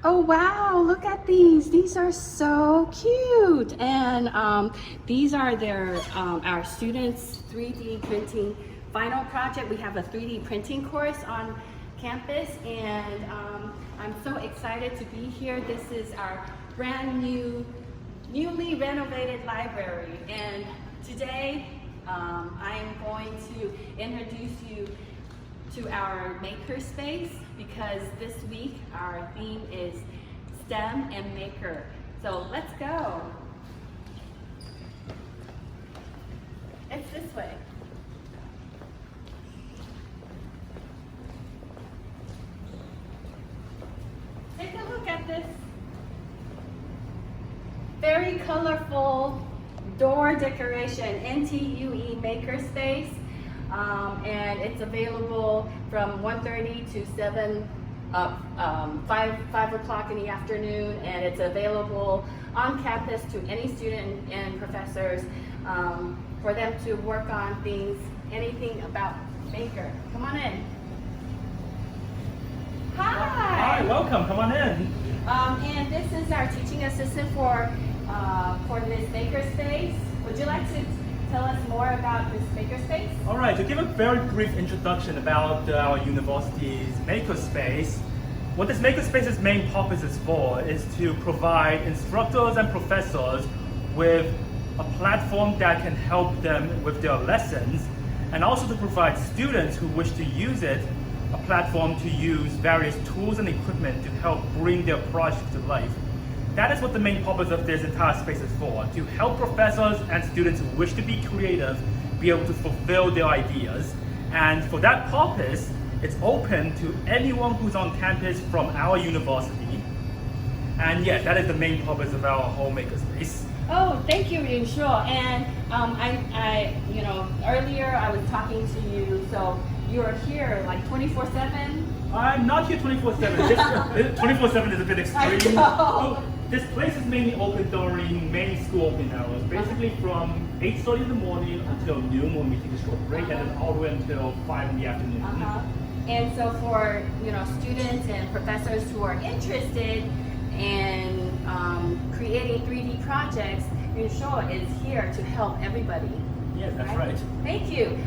Oh wow, look at these. These are so cute. And these are our students' 3D printing final project. We have a 3D printing course on campus, and I'm so excited to be here. This is our newly renovated library. And today I am going to introduce you to our maker space, because this week our theme is STEM and maker. So let's go. It's this way. Take a look at this very colorful door decoration, NTUE Maker Space. And it's available from 1:30 to 5 o'clock in the afternoon, and it's available on campus to any student and professors for them to work on things, anything about Maker. Come on in. Hi. Hi, welcome. Come on in. And this is our teaching assistant for this Maker Space. Would you like to tell us more about this makerspace? All right, to give a very brief introduction about our university's makerspace, what this makerspace's main purpose is for is to provide instructors and professors with a platform that can help them with their lessons, and also to provide students who wish to use it a platform to use various tools and equipment to help bring their project to life. That is what the main purpose of this entire space is for, to help professors and students who wish to be creative be able to fulfill their ideas. And for that purpose, it's open to anyone who's on campus from our university. And yes, that is the main purpose of our whole makerspace. Oh, thank you, Yunshuo. And earlier I was talking to you, so you're here like 24/7? I'm not here 24/7. 24/7 is a bit extreme. This place is mainly open during main school opening hours, basically from 8:30 in the morning until noon when we take a short break, and then all the way until 5 in the afternoon. And so for students and professors who are interested in creating 3D projects, Yunshuo is here to help everybody. Yes, that's right. Thank you.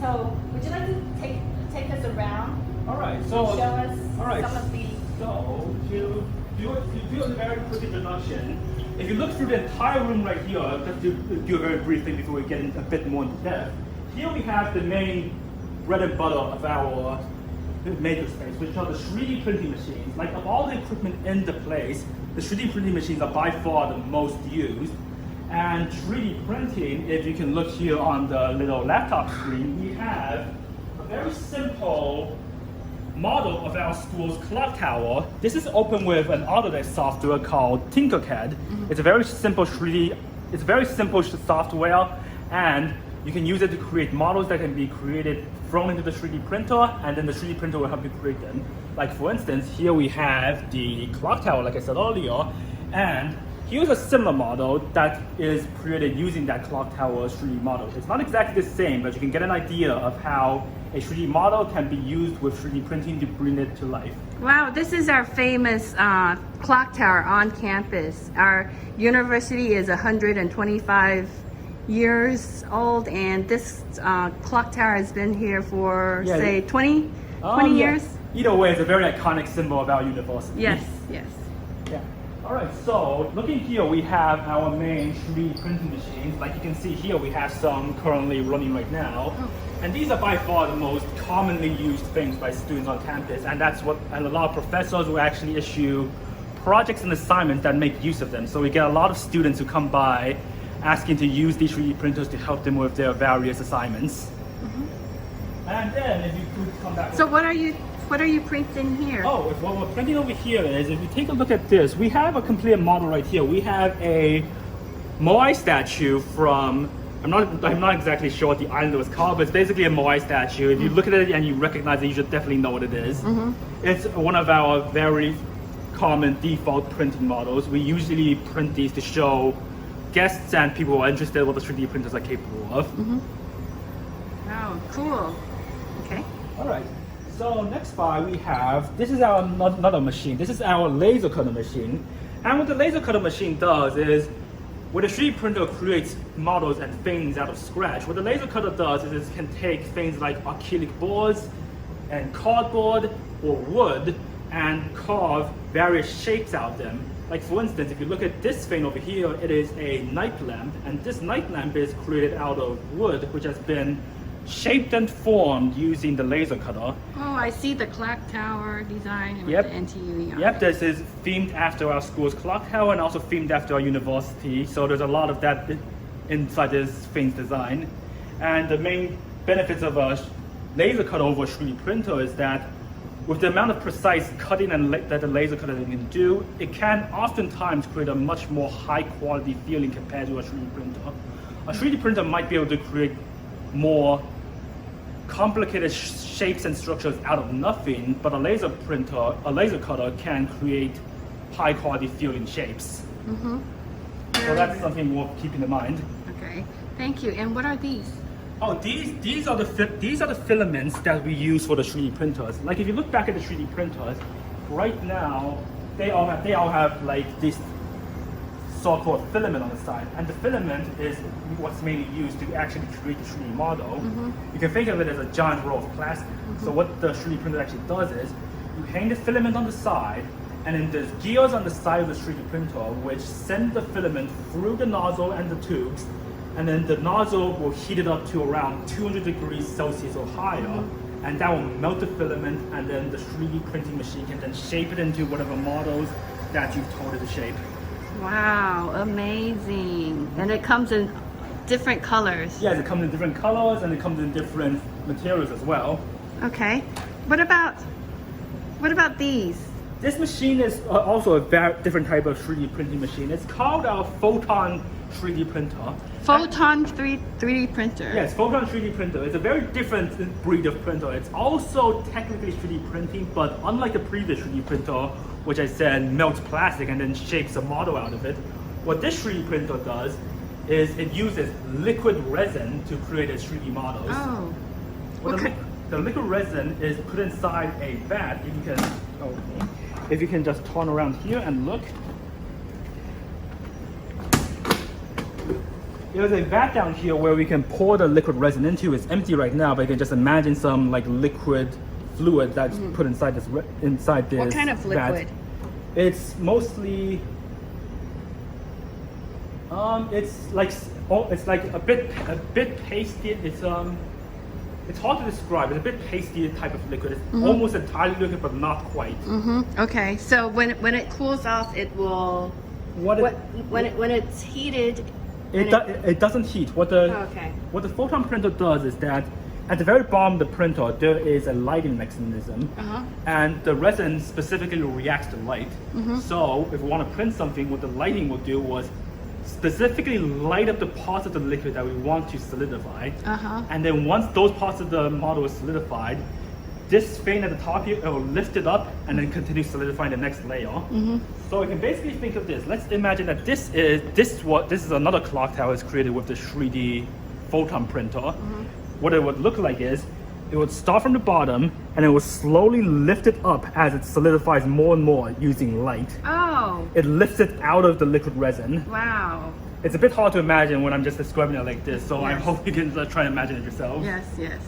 So would you like to take us around? All right. So show us some of the. So to do a very quick introduction, if you look through the entire room right here, just to do a very brief thing before we get in a bit more into depth. Here we have the main bread and butter of our makerspace, which are the 3D printing machines. Like, of all the equipment in the place, the 3D printing machines are by far the most used. And 3D printing, if you can look here on the little laptop screen, we have a very simple model of our school's clock tower. This is open with an Autodesk software called Tinkercad. It's a very simple software, and you can use it to create models that can be created, thrown into the 3D printer, and then the 3D printer will help you create them. Like, for instance, here we have the clock tower, like I said earlier, and here's a similar model that is created using that clock tower's 3D model. It's not exactly the same, but you can get an idea of how a 3D model can be used with 3D printing to bring it to life. Wow, this is our famous clock tower on campus. Our university is 125 years old, and this clock tower has been here for, say, 20 years? Either way, it's a very iconic symbol of our university. Yes, yes. Yeah. All right, so looking here, we have our main 3D printing machines. Like you can see here, we have some currently running right now. And these are by far the most commonly used things by students on campus. And a lot of professors will actually issue projects and assignments that make use of them. So we get a lot of students who come by asking to use these 3D printers to help them with their various assignments. And then if you could come back. So what are you printing here? Oh, what we're printing over here is, if you take a look at this, we have a complete model right here. We have a Moai statue from, I'm not exactly sure what the island was called, but it's basically a Moai statue. If you look at it and you recognize it, you should definitely know what it is. It's one of our very common default printing models. We usually print these to show guests and people who are interested in what the 3D printers are capable of. Oh, cool. Okay. All right. So next by we have, this is our another machine. This is our laser cutter machine. And what the laser cutter machine does is, when a 3D printer creates models and things out of scratch, what the laser cutter does is it can take things like acrylic boards and cardboard or wood and carve various shapes out of them. Like for instance, if you look at this thing over here, it is a night lamp, and this night lamp is created out of wood, which has been shaped and formed using the laser cutter. Oh, I see the clock tower design with Yep. the NTUE. Yep, this is themed after our school's clock tower and also themed after our university. So there's a lot of that inside this thing's design. And the main benefits of a laser cutter over a 3D printer is that with the amount of precise cutting and that the laser cutter can do, it can oftentimes create a much more high quality feeling compared to a 3D printer. A 3D printer might be able to create more complicated shapes and structures out of nothing, but a laser cutter can create high quality feeling shapes. So that's something worth keeping in mind. Okay, thank you. And what are these? Oh, these are the filaments that we use for the 3D printers. Like if you look back at the 3D printers, right now they all have like this so-called filament on the side, and the filament is what's mainly used to actually create the 3D model. You can think of it as a giant roll of plastic. So what the 3D printer actually does is you hang the filament on the side, and then there's gears on the side of the 3D printer which send the filament through the nozzle and the tubes, and then the nozzle will heat it up to around 200 degrees Celsius or higher, and that will melt the filament, and then the 3D printing machine can then shape it into whatever models that you've told it to shape. Wow, amazing. And it comes in different colors. Yes, it comes in different colors and it comes in different materials as well. Okay. What about these? This machine is also a very different type of 3D printing machine. It's called our Photon 3D printer. Photon 3D printer. Yes, Photon 3D printer. It's a very different breed of printer. It's also technically 3D printing, but unlike the previous 3D printer, which I said melts plastic and then shapes a model out of it, what this 3D printer does is it uses liquid resin to create its 3D models. Oh. The liquid resin is put inside a vat. If you can just turn around here and look. There's a vat down here where we can pour the liquid resin into. It's empty right now, but you can just imagine some like liquid fluid that's put inside this What kind of liquid? vat. It's mostly it's like a bit pasty. It's hard to describe. It's a bit pasty type of liquid. It's almost entirely liquid, but not quite. Okay, so when it cools off, it will. When it's heated. It doesn't heat. What the photon printer does is that at the very bottom of the printer there is a lighting mechanism, and the resin specifically reacts to light. So if we want to print something, what the lighting will do was specifically light up the parts of the liquid that we want to solidify, and then once those parts of the model is solidified, this thing at the top here, it will lift it up and then continue solidifying the next layer. So you can basically think of this. Let's imagine that this is another clock tower is created with the 3D photon printer. What it would look like is it would start from the bottom and it would slowly lift it up as it solidifies more and more using light. Oh. It lifts it out of the liquid resin. Wow. It's a bit hard to imagine when I'm just describing it like this, so I hope you can try and imagine it yourself. Yes.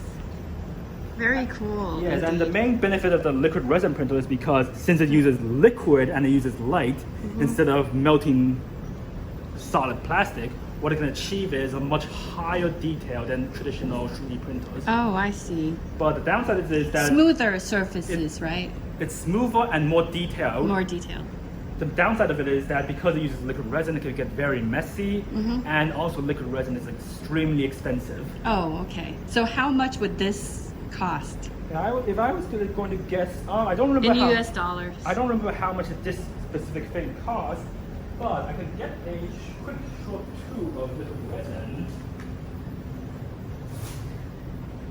Very cool. Yes, and the main benefit of the liquid resin printer is because since it uses liquid and it uses light instead of melting solid plastic, what it can achieve is a much higher detail than traditional 3D printers. Oh, I see. But the downside is that Smoother surfaces, right? it's smoother and more detailed. More detail. The downside of it is that because it uses liquid resin, it can get very messy, and also liquid resin is extremely expensive. Oh, okay. So how much would this cost? If I was going to guess, I don't remember In US dollars. I don't remember how much this specific thing costs, but I can get a quick short tube of liquid resin.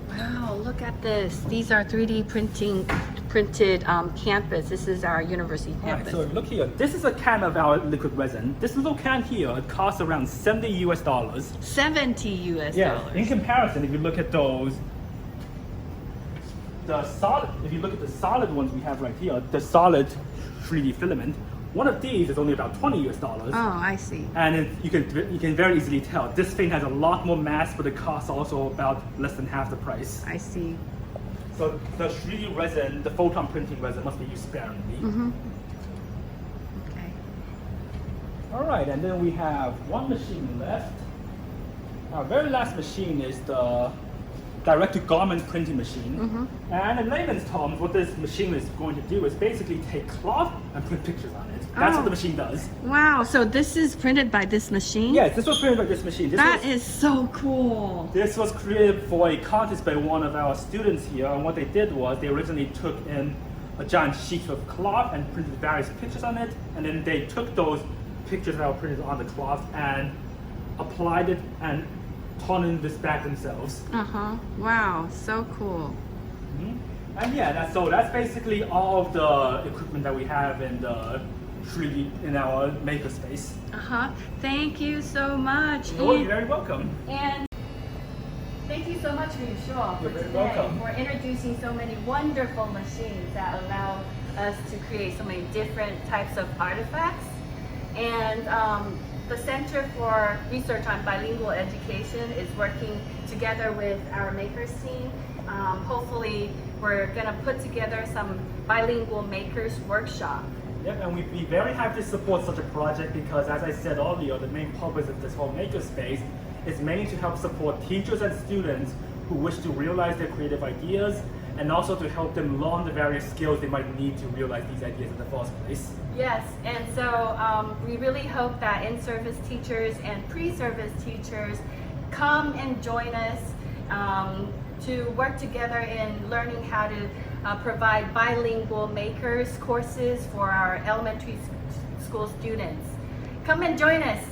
Wow, look at this. These are 3D printed campus. This is our university campus. Alright, so look here. This is a can of our liquid resin. This little can here, it costs around $70 US. 70 US Yeah. dollars. In comparison, if you look at those, the solid, if you look at the solid ones we have right here, the solid 3D filament, one of these is only about $20 US. Oh, I see. And you can very easily tell this thing has a lot more mass, but it costs also about less than half the price. I see. So the 3D resin, the photon printing resin, must be used sparingly. Okay. All right, and then we have one machine left. Our very last machine is the direct-to-garment printing machine. And in layman's terms, what this machine is going to do is basically take cloth and print pictures on it. That's what the machine does. Wow, so this is printed by this machine? Yes, this was printed by this machine. That is so cool. This was created for a contest by one of our students here, and what they did was they originally took in a giant sheet of cloth and printed various pictures on it, and then they took those pictures that were printed on the cloth and applied it and turned in this back themselves. Wow, so cool. And yeah, that's basically all of the equipment that we have in the 3D in our maker space. Thank you so much. Oh, you're very welcome. And thank you so much for your show for You're very today, welcome. for introducing so many wonderful machines that allow us to create so many different types of artifacts. And the Center for Research on Bilingual Education is working together with our makers team. Hopefully, we're going to put together some bilingual makers workshop. Yep, and we'd be very happy to support such a project because, as I said earlier, the main purpose of this whole makerspace is mainly to help support teachers and students who wish to realize their creative ideas, and also to help them learn the various skills they might need to realize these ideas in the first place. Yes, and so we really hope that in-service teachers and pre-service teachers come and join us to work together in learning how to provide bilingual makers courses for our elementary school students. Come and join us.